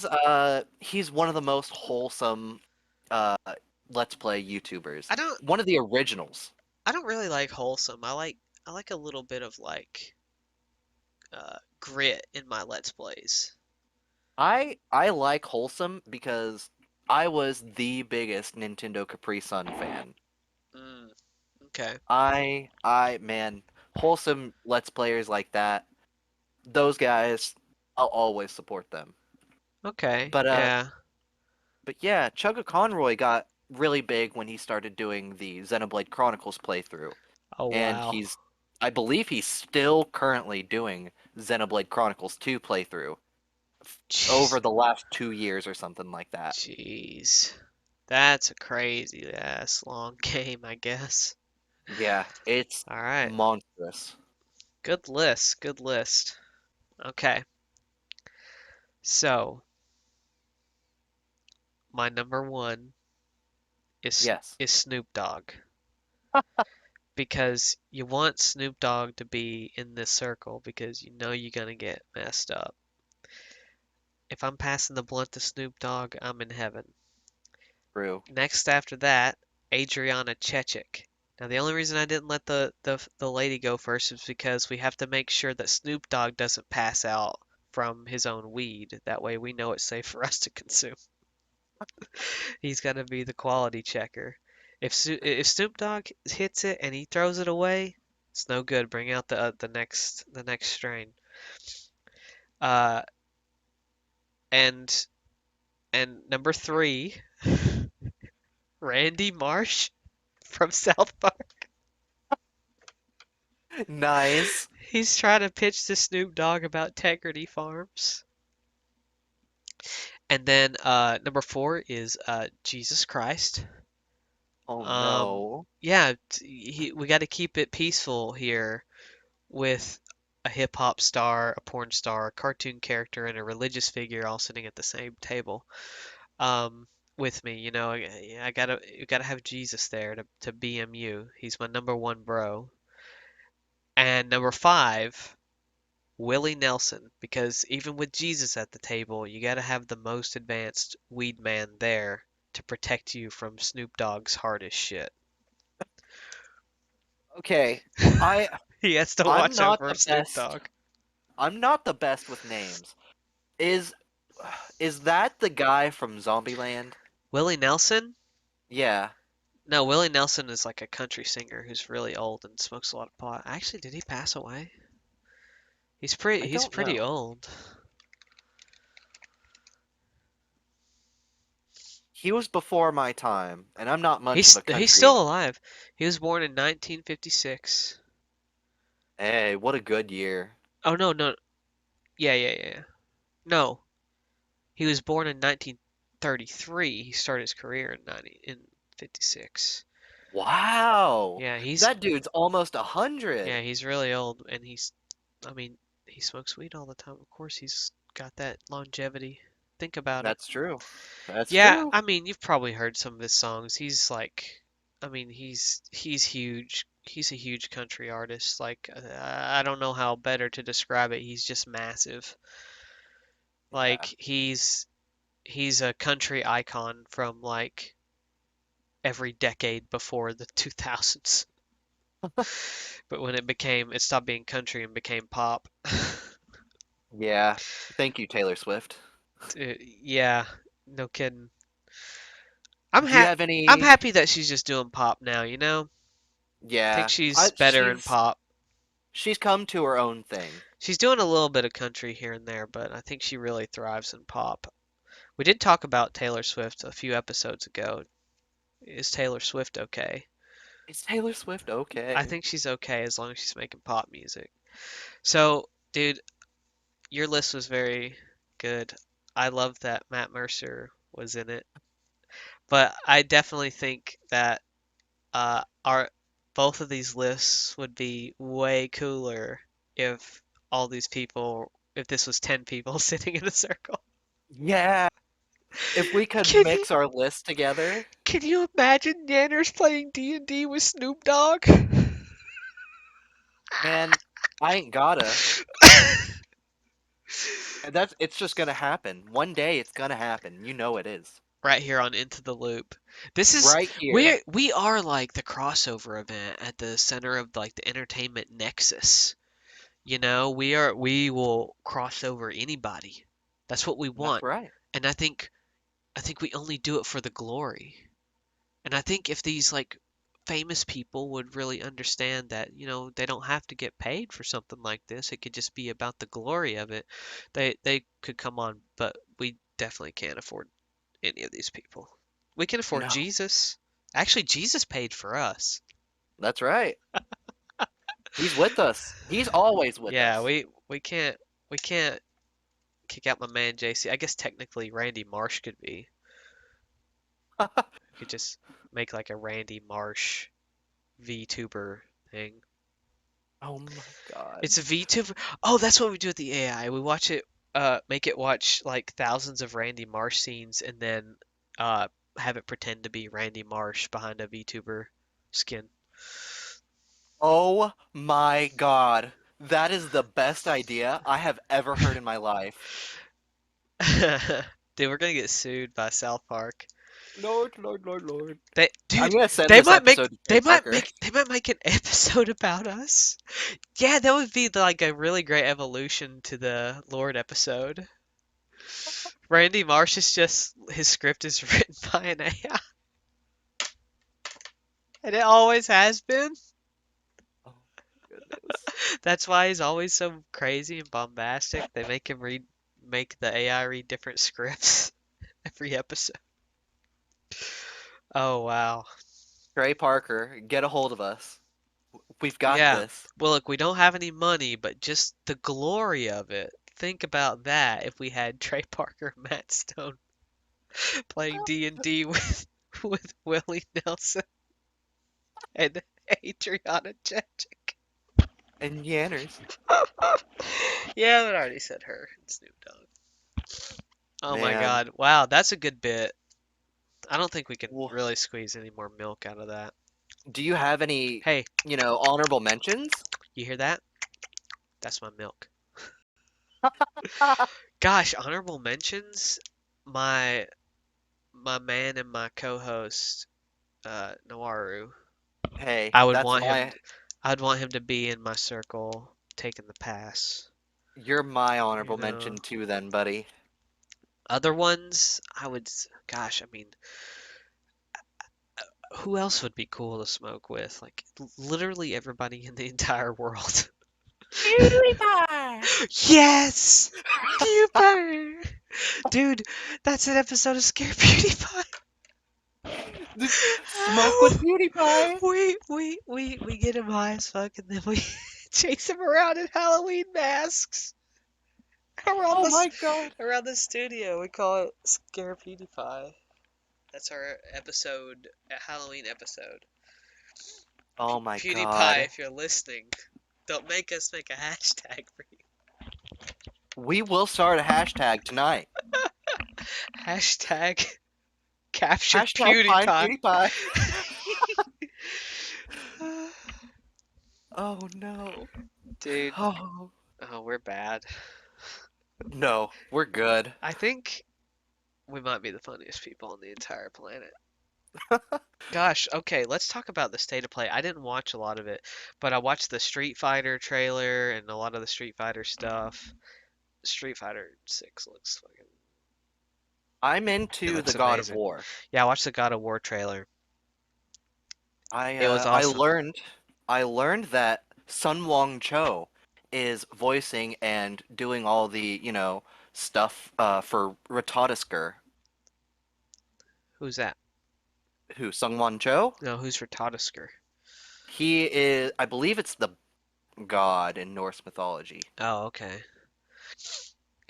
He's one of the most wholesome uh Let's Play YouTubers. I don't. One of the originals. I don't really like wholesome. I like a little bit of like grit in my Let's Plays. I like wholesome because I was the biggest Nintendo Capri Sun fan. Mm, okay. I man, wholesome Let's Players like that, those guys, I'll always support them. Okay. But Yeah. yeah, Chugga Conroy got really big when he started doing the Xenoblade Chronicles playthrough. Oh And wow. I believe he's still currently doing Xenoblade Chronicles 2 playthrough over Jeez. the last 2 years or something like that. Jeez. That's a crazy ass long game, I guess. Yeah, it's All right. monstrous. Good list. Good list. Okay. So, my number one Yes, is Snoop Dogg because you want Snoop Dogg to be in this circle because you know you're gonna get messed up. If I'm passing the blunt to Snoop Dogg, I'm in heaven. true. Next after that, Adriana Chechik. Now the only reason I didn't let the lady go first is because we have to make sure that Snoop Dogg doesn't pass out from his own weed. That way we know it's safe for us to consume. He's got to be the quality checker. If Snoop Dogg hits it and he throws it away, it's no good. Bring out the next strain. Uh, and and number three, Randy Marsh from South Park. Nice. He's trying to pitch to Snoop Dogg about Tegrity Farms. And then number four is Jesus Christ. Oh Um, no. yeah, we got to keep it peaceful here with a hip hop star, a porn star, a cartoon character, and a religious figure all sitting at the same table with me. You know, you gotta have Jesus there to BMU. He's my number one bro. And number five, Willie Nelson, because even with Jesus at the table, you gotta have the most advanced weed man there to protect you from Snoop Dogg's hardest shit. Okay. I He has to I'm watch not over the Snoop best. Dogg. I'm not the best with names. Is is that the guy from Zombieland? Willie Nelson? Yeah. No, Willie Nelson is like a country singer who's really old and smokes a lot of pot. Actually, did he pass away? I He's don't pretty know. old. He was before my time, and I'm not much of a He's country. still alive. He was born in 1956. Hey, what a good year. Oh no, no. Yeah, yeah, yeah. Yeah. No. He was born in 1933. He started his career in 56. Wow. Yeah, That dude's almost 100. he's really old and I mean, he smokes weed all the time. Of course, he's got that longevity. Think about it. That's true. That's Yeah, true. I mean, you've probably heard some of his songs. He's like, I mean, he's huge. He's a huge country artist. Like, I don't know how better to describe it. He's just massive. Like, Yeah. he's a country icon from like every decade before the 2000s. But when it stopped being country and became pop. Yeah. Thank you, Taylor Swift. Yeah, no kidding. Do you have I'm any? happy that she's just doing pop now, you know? I think Yeah. she's better in pop. She's come to her own thing. She's doing a little bit of country here and there, but I think she really thrives in pop. We did talk about Taylor Swift a few episodes ago. Is Taylor Swift okay? Is Taylor Swift I okay? think she's okay as long as she's making pop music. So, dude, your list was very good. I love that Matt Mercer was in it, but I definitely think that our both of these lists would be way cooler if all these people, if this was 10 people sitting in a circle. Yeah. If we could Can you mix our list together, can you imagine Nyanners playing D&D with Snoop Dogg? man, I ain't gotta. It's just gonna happen. One day it's gonna happen. You know it is. Right here on Into the Loop. This is Right here. we are like the crossover event at the center of like the entertainment nexus. You know, we will cross over anybody. That's what we That's want. right. And I think we only do it for the glory. And I think if these like famous people would really understand that, they don't have to get paid for something like this. It could just be about the glory of it. They could come on, but we definitely can't afford any of these people. We can afford No. Jesus. Actually, Jesus paid for us. That's right. He's with us. He's always with Yeah, us. we can't kick out my man JC. I guess technically Randy Marsh could be. We could just make like a Randy Marsh VTuber thing. Oh my God. It's a VTuber. Oh, that's what we do with the AI. We watch it, make it watch like thousands of Randy Marsh scenes, and then uh, have it pretend to be Randy Marsh behind a VTuber skin. Oh my God. That is the best idea I have ever heard in my life. Dude, we're gonna get sued by South Park. Lord, Lord, Lord, Lord. They, I'm dude, gonna send they this might make episode to Trey they might Parker. make they might make an episode about us. Yeah, that would be like a really great evolution to the Lord episode. Randy Marsh is just his script is written by an AI, and it always has been. Oh goodness. That's why he's always so crazy and bombastic. They make the AI read different scripts every episode. Oh wow. Trey Parker, get a hold of us. We've got Yeah. this. Well, look, we don't have any money, but just the glory of it. Think about that if we had Trey Parker and Matt Stone playing D&D with Willie Nelson and Adriana Chechik. And Yanners. Yeah, I already said her and Snoop Dogg. Oh my Man. God. Wow, that's a good bit. I don't think we can Well, really squeeze any more milk out of that. do you have any, Hey, honorable mentions? you hear that? That's my milk. Gosh, honorable mentions. My my man and my co-host, Nowaru. Hey, I would that's want him. my I'd want him to be in my circle, taking the pass. you're my You honorable know, mention too then, buddy. other ones, gosh, I mean, who else would be cool to smoke with? Like, literally everybody in the entire world. PewDiePie! Yes! PewDiePie! Dude, that's an episode of Scare PewDiePie. Smoke with PewDiePie! We get him high as fuck and then we chase him around in Halloween masks around Oh the my God. around the studio. We call it Scare PewDiePie. That's our episode, a Halloween episode. Oh my PewDiePie, God. if you're listening, don't make us make a hashtag for you. We will start a hashtag tonight. Hashtag capture Hashtag find PewDiePie. PewDiePie. Oh no. Dude, Oh oh, we're bad. no, we're good. I think we might be the funniest people on the entire planet. Gosh, okay, let's talk about the state of play. I didn't watch a lot of it, but I watched the Street Fighter trailer and a lot of the Street Fighter stuff. Street Fighter 6 looks fucking, I'm it into looks the God of amazing. War. Yeah, I watched the God of War trailer. I It was uh, I awesome. learned I learned that Sun Wong Cho is voicing and doing all the, stuff for Ratatoskr. Who's that? Who, Sung Won Cho? No, who's Ratatoskr? He is, I believe it's the god in Norse mythology. Oh, okay.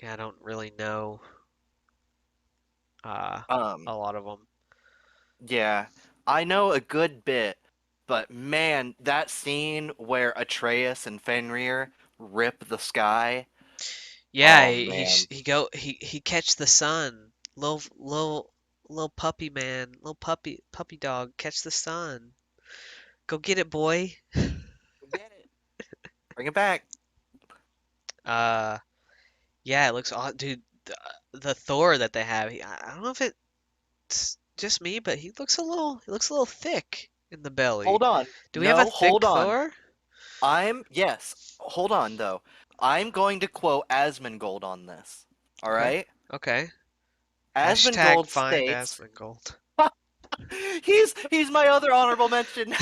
Yeah, I don't really know uh Um, a lot of them. yeah, I know a good bit But man, that scene where Atreus and Fenrir rip the sky. Yeah, Oh man. he catch the sun. Little puppy man, little puppy dog, catch the sun. Go get it, boy. Get it. Bring it back. Uh, yeah, it looks aw dude. The Thor that they have, I don't know if it's just me, but he looks a little thick in the belly. Hold on. Do we have a No, thick hold on. Thor? Yes. Hold on though. I'm going to quote Asmongold on this. All Okay, right? okay. Hashtag Asmongold find states Asmongold. he's my other honorable mention.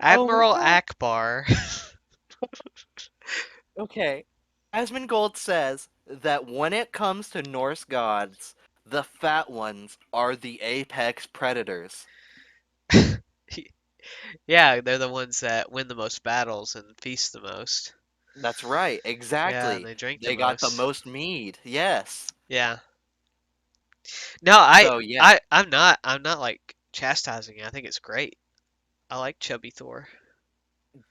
Oh my Admiral god. Akbar. Okay. Asmongold says that when it comes to Norse gods, the fat ones are the apex predators. Yeah, they're the ones that win the most battles and feast the most. That's right, Yeah, and exactly. they drink the They got the most. most mead. Yes. Yeah. No, So yeah, I'm not like chastising it. I think it's great. I like chubby Thor.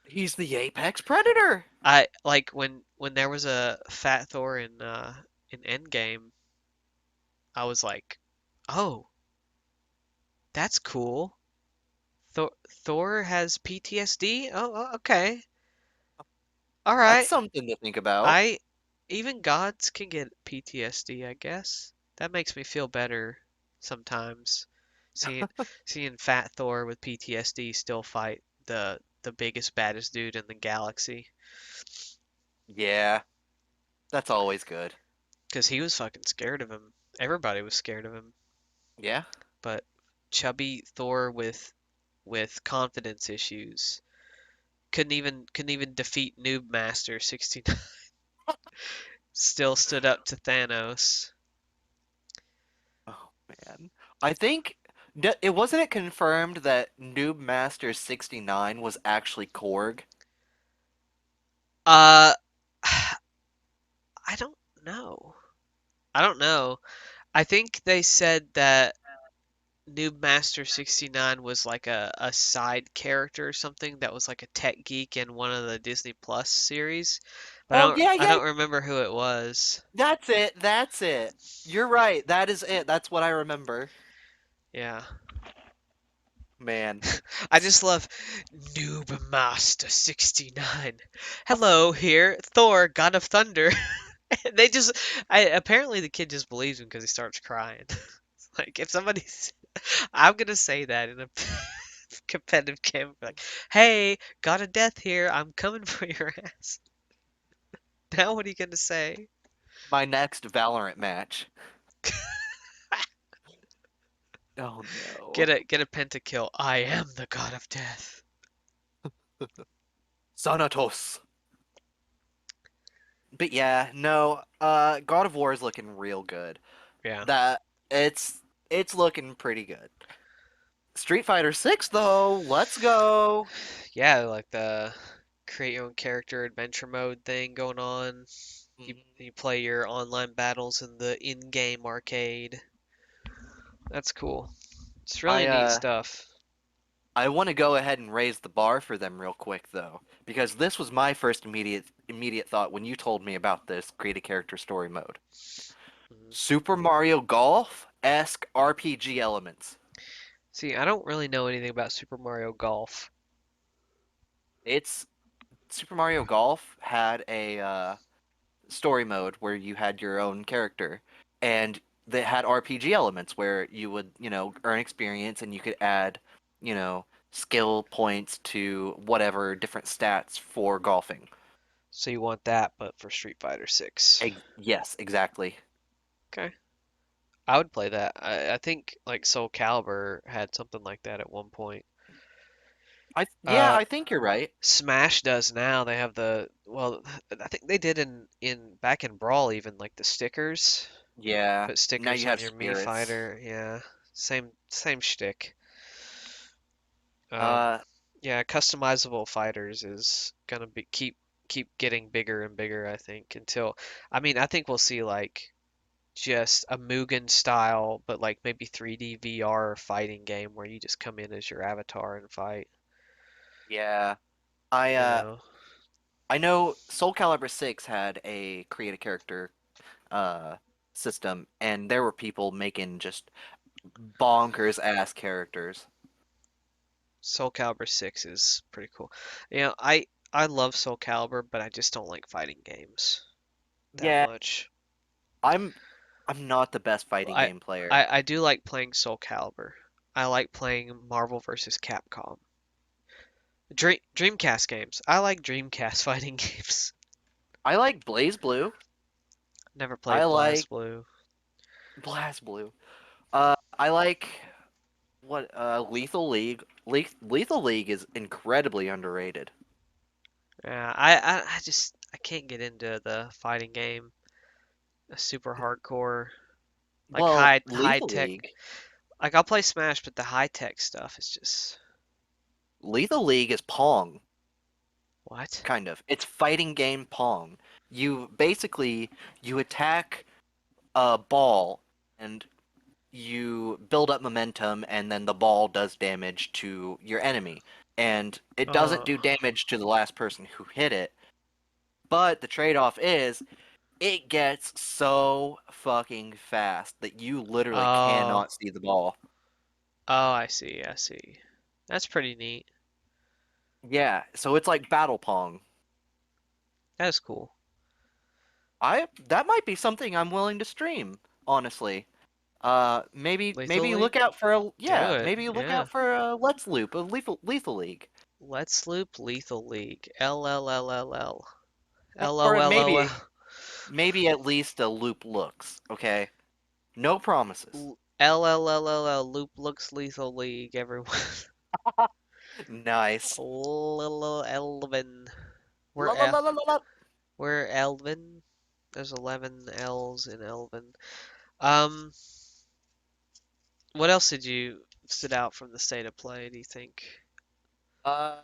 he's the apex predator. I like when there was a fat Thor in Endgame, I was like, "Oh, that's cool. Thor has PTSD? Okay. All That's right. something to think about. I even gods can get PTSD, I guess. That makes me feel better sometimes. Seeing seeing Fat Thor with PTSD still fight the biggest baddest dude in the galaxy. Yeah, that's always good. 'Cause he was fucking scared of him. Everybody was scared of him. Yeah. But chubby Thor with confidence issues couldn't even defeat Noob Master 69. Still stood up to Thanos. Oh man. I think it wasn't it confirmed that Noob Master 69 was actually Korg? Uh I don't know. I don't know. I think they said that Noob Master 69 was like a side character or something that was like a tech geek in one of the Disney Plus series, but Oh yeah, I yeah, don't remember who it was. that's it. That's it. You're right. That is it. That's what I remember. Yeah. Man. I just love Noob Master 69. Hello here, Thor, God of Thunder. They just apparently the kid just believes him because he starts crying. Like if somebody's I'm gonna say that in a competitive game, like, "Hey, got a death here. I'm coming for your ass." Now what are you gonna say? My next Valorant match. Oh no. Get a pentakill. I am the god of death. Thanatos. But yeah, no, God of War is looking real good. Yeah. That it's looking pretty good. Street Fighter 6 though, let's go. Yeah, like the create your own character adventure mode thing going on. Mhm. You play your online battles in the in-game arcade. That's cool. It's really I neat uh stuff. I want to go ahead and raise the bar for them real quick though, because this was my first immediate thought when you told me about this create a character story mode. Mhm. Super Mario Golf-esque RPG elements. See, I don't really know anything about Super Mario Golf. It's Super Mario Golf had a story mode where you had your own character, and they had RPG elements where you would, earn experience and you could add, skill points to whatever different stats for golfing. So you want that, but for Street Fighter 6. Yes, exactly. Okay. I would play that. I think like Soul Calibur had something like that at one point. Yeah, Uh, I think you're right. Smash does now. They have well, I think they did in back in Brawl even like the stickers. Yeah. Put Now stickers you on have your Mii spirits. Fighter. Yeah, same shtick. Um, Uh, yeah, customizable fighters is gonna keep getting bigger and bigger, I think, until I mean, I think we'll see like just a Mugen style, but like maybe 3D VR fighting game where you just come in as your avatar and fight, Yeah. I you uh know? I know Soul Calibur 6 had a create a character uh system, and there were people making just bonkers ass characters. Soul Calibur 6 is pretty cool. You know, I love Soul Calibur, but I just don't like fighting games that Yeah, much. I'm I'm not the best fighting I game player. I do like playing Soul Calibur. I like playing Marvel vs. Capcom. Dreamcast games. I like Dreamcast fighting games. I like Blaze Blue. Never I played like BlazBlue. Blast Blue. I like what Lethal League. Lethal League is incredibly underrated. Yeah, I can't get into the fighting game. Super hardcore, like Well, high Lethal tech. League. Like I'll play Smash, but the high tech stuff is just Lethal League is Pong, what? kind of. It's fighting game Pong. You attack a ball and you build up momentum, and then the ball does damage to your enemy. And it doesn't Oh, do damage to the last person who hit it, but the trade-off is it gets so fucking fast that you literally oh, cannot see the ball. oh! I see, I see. That's pretty neat. Yeah, so it's like Battle Pong. That's cool. I That might be something I'm willing to stream, honestly. Lethal Maybe League, look out for do it. maybe look Yeah. out for a Let's Loop of Lethal League. Let's loop Lethal League. L L L L L. L O Or L O maybe at least a loop looks, okay? No promises. L. L L L L L. Loop looks Lethal League. Everyone. Nice. Little Elvin. We're La la El. la la la la. We're Elvin. There's 11 L's in Elvin. Um, what else did you stood out from the state of play, do you think? Uh,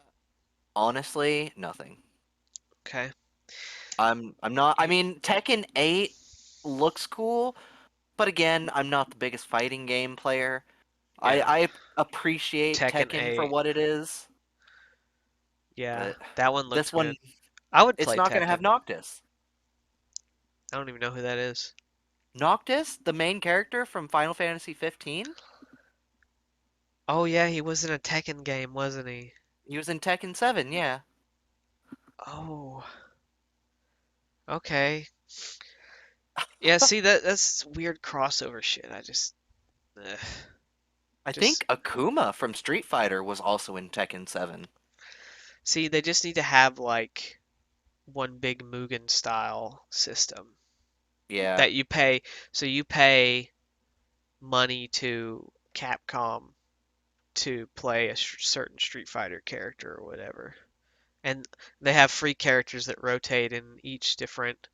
Honestly, nothing. Okay. I'm not. I mean, Tekken 8 looks cool, but again, I'm not the biggest fighting game player. Yeah. I appreciate Tekken Tekken for 8. what it is, Yeah. but That one this looked one, good. I would it's play not gonna have Tekken. Noctis. I don't even know who that is. Noctis, the main character from Final Fantasy 15, Oh yeah, he was in a Tekken game, wasn't he? he was in Tekken 7, yeah. Oh, okay. Yeah, see that's weird crossover shit. Ugh, I just think Akuma from Street Fighter was also in Tekken 7. see they just need to have like one big Mugen style system Yeah. that you pay. So you pay money to Capcom to play a certain Street Fighter character or whatever. And they have free characters that rotate in each different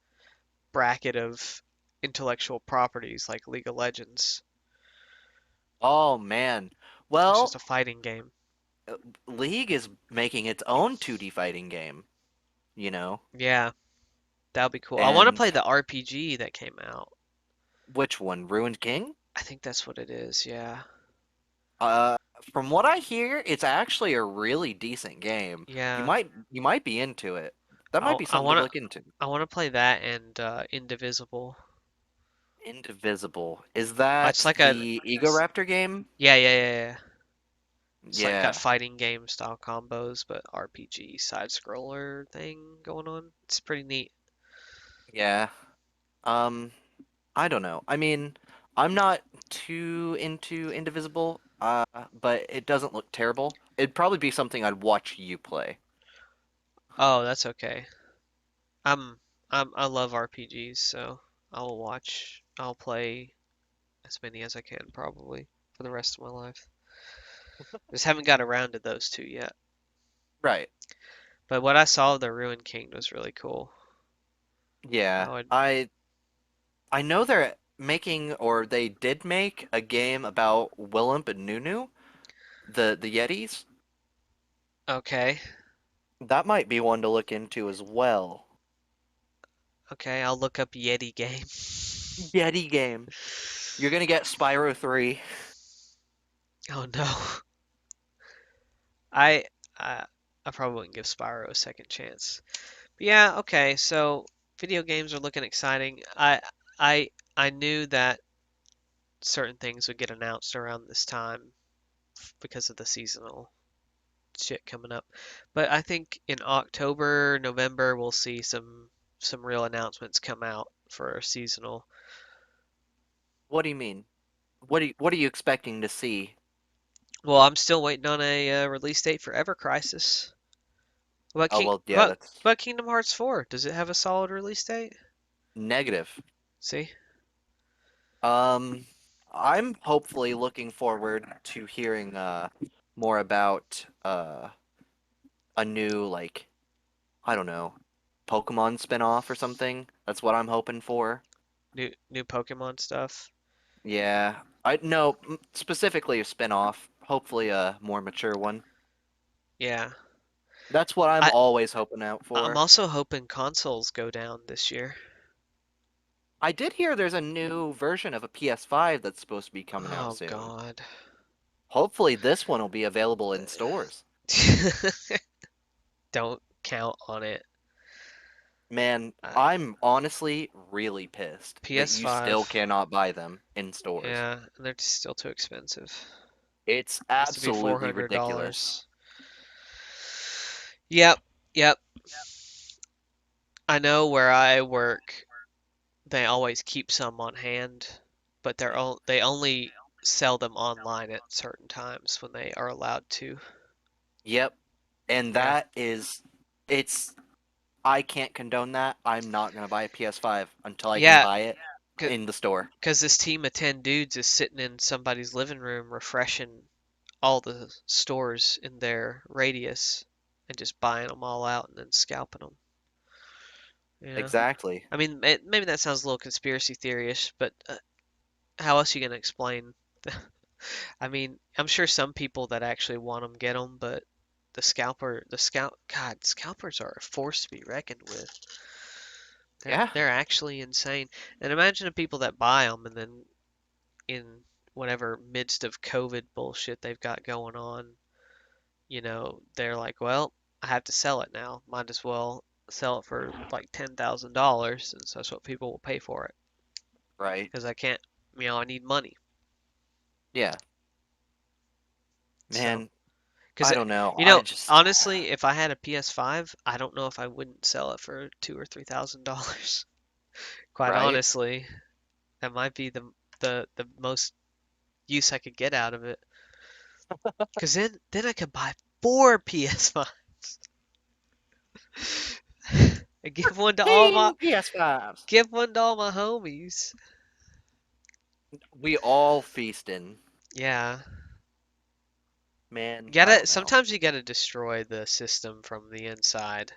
bracket of intellectual properties like League of Legends. Oh man. It's just Well, a fighting game. League is making its own 2D fighting game, you know? Yeah, that would be cool. I want to And play the RPG that came out. which one? Ruined King? I think that's what it is. Yeah. Uh, from what I hear, it's actually a really decent game. Yeah. You might be into it. That might I be I something to want to look into. I want to play that and Indivisible. Indivisible. Is It's that like a the Ego Raptor game? yeah. It's like got Yeah. fighting game style combos, but RPG side scroller thing going on. It's pretty neat. Yeah. Um, I don't know. I mean, I'm not too into Indivisible, but it doesn't look terrible. It'd probably be something I'd watch you play. Oh, that's okay. I'm I love RPGs, so I'll play as many as I can probably for the rest of my life. Just haven't got around to those two yet. Right. But what I saw of the Ruined King was really cool. Yeah. I would I know they're making, or they did make, a game about Willump and Nunu, the Yetis. okay. That might be one to look into as well. Okay, I'll look up Yeti game. Yeti game. You're gonna get Spyro 3. Oh no. I I I probably wouldn't give Spyro a second chance. But yeah, okay, so video games are looking exciting. I I knew that certain things would get announced around this time because of the seasonal shit coming up. But I think in October, November we'll see some real announcements come out for seasonal. What do you mean? What are you expecting to see? Well, I'm still waiting on a release date for Ever Crisis. What about Oh King well, yeah, what that's about Kingdom Hearts 4? Does it have a solid release date? negative. See? Um, I'm hopefully looking forward to hearing more about a new like I don't know, Pokemon spin-off or something. That's what I'm hoping for. New Pokemon stuff. Yeah, I no specifically a spin-off. Hopefully a more mature one. Yeah. That's what I'm I always hoping out I'm for. also hoping consoles go down this year. I did hear there's a new version of a PS5 that's supposed to be coming out Oh soon. God. Hopefully this one will be available in stores. Don't count on it. Man, Uh, I'm honestly really pissed that you still PS5. cannot buy them in stores. Yeah, and they're still too expensive. It's Has to be absolutely ridiculous. $400. Yep, yep. I know where I work, they always keep some on hand, but they only sell them online at certain times when they are allowed to. Yep. And Yeah, that is, it's, I can't condone that. I'm not going to buy a PS5 until I can yeah, buy it in the store. because this team of 10 dudes is sitting in somebody's living room refreshing all the stores in their radius and just buying them all out and then scalping them. Yeah. Exactly. I mean, maybe that sounds a little conspiracy theory-ish, but how else are you gonna explain? I mean, I'm sure some people that actually want them get them, but God, scalpers are a force to be reckoned with. Yeah. They're actually insane. And imagine the people that buy them and then in whatever midst of COVID bullshit they've got going on, they're like, well, I have to sell it now. Might as well sell it for like $10,000 since that's what people will pay for it. Right. Because I can't, I need money. Yeah. So, Man, because I don't know. I just, honestly, if I had a PS5, I don't know if I wouldn't sell it for $2,000 or $3,000. Quite right? honestly, that might be the most use I could get out of it. Because then I could buy four PS5s and Team PS5s. give one to all my homies. We all feasting. Yeah. Man, I Gotta don't know. sometimes you gotta destroy the system from the inside.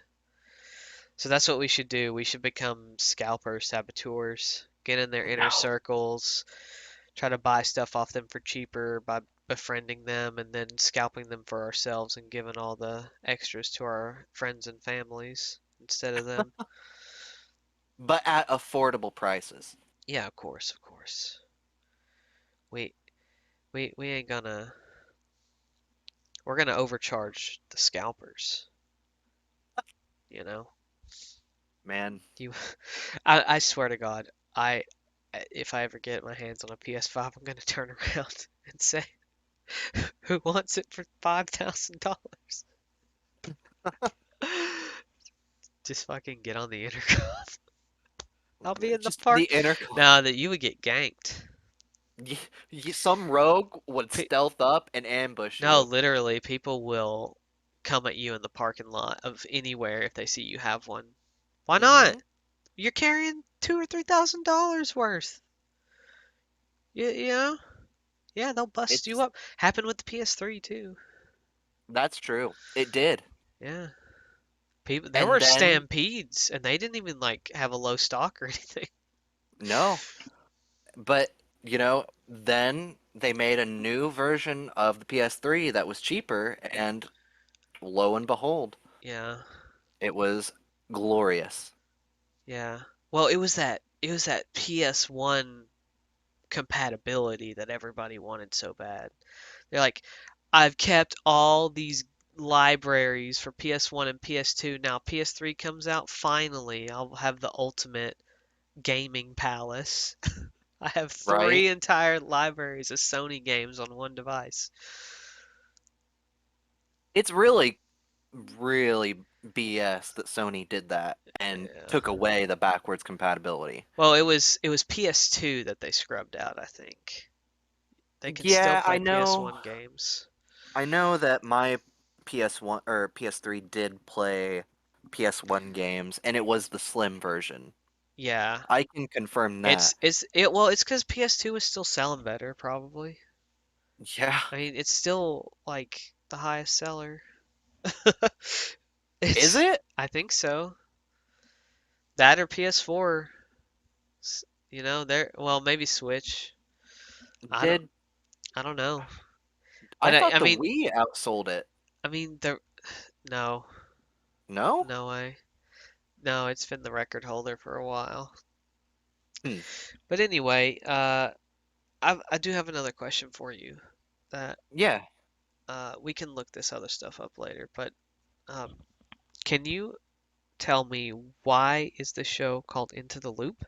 So that's what we should do. We should become scalper saboteurs. Get in their inner No. circles, try to buy stuff off them for cheaper by befriending them and then scalping them for ourselves and giving all the extras to our friends and families instead of them. But at affordable prices. Yeah, of course, of course. We we ain't gonna we're gonna overcharge the scalpers, you know? Man, You I swear to God, I if I ever get my hands on a PS5, I'm gonna turn around and say, "Who wants it for $5,000?" Just fucking get on the intercom. I'll be in the just the park. intercom. No, that you would get ganked. Some rogue would Pe stealth up and ambush no, you. literally, people will come at you in the parking lot of anywhere if they see you have one. Why not? Hmm. You're carrying $2,000 or $3,000 worth. You know? Yeah, they'll bust you It's up. Happened with the PS3 too. that's true. It did. Yeah. People there And were then stampedes and they didn't even like have a low stock or anything. no, but then they made a new version of the PS3 that was cheaper, and lo and behold, Yeah. it was glorious. Yeah. Well, it was that it was that PS1 compatibility that everybody wanted so bad. They're like, I've kept all these libraries for PS1 and PS2. Now PS3 comes out, finally, I'll have the ultimate gaming palace. I have right? three entire libraries of Sony games on one device. It's really, really BS that Sony did that and Yeah. took away the backwards compatibility. Well, it was PS2 that they scrubbed out, I think. They can still Yeah, play PS1 games. I know that my PS1 or PS3 did play PS1 games, and it was the slim version. Yeah. I can confirm that. It's because PS2 is still selling better, probably. Yeah. I mean, it's still like the highest seller. Is It's, it? I think so. That or PS4. There, well, maybe Switch. I don't, Did I don't know. I But thought the Wii outsold it? I mean, no, No? no way. No, it's been the record holder for a while. Hmm. But anyway, I do have another question for you that Yeah. we can look this other stuff up later. But um, can you tell me why is the show called Into the Loop?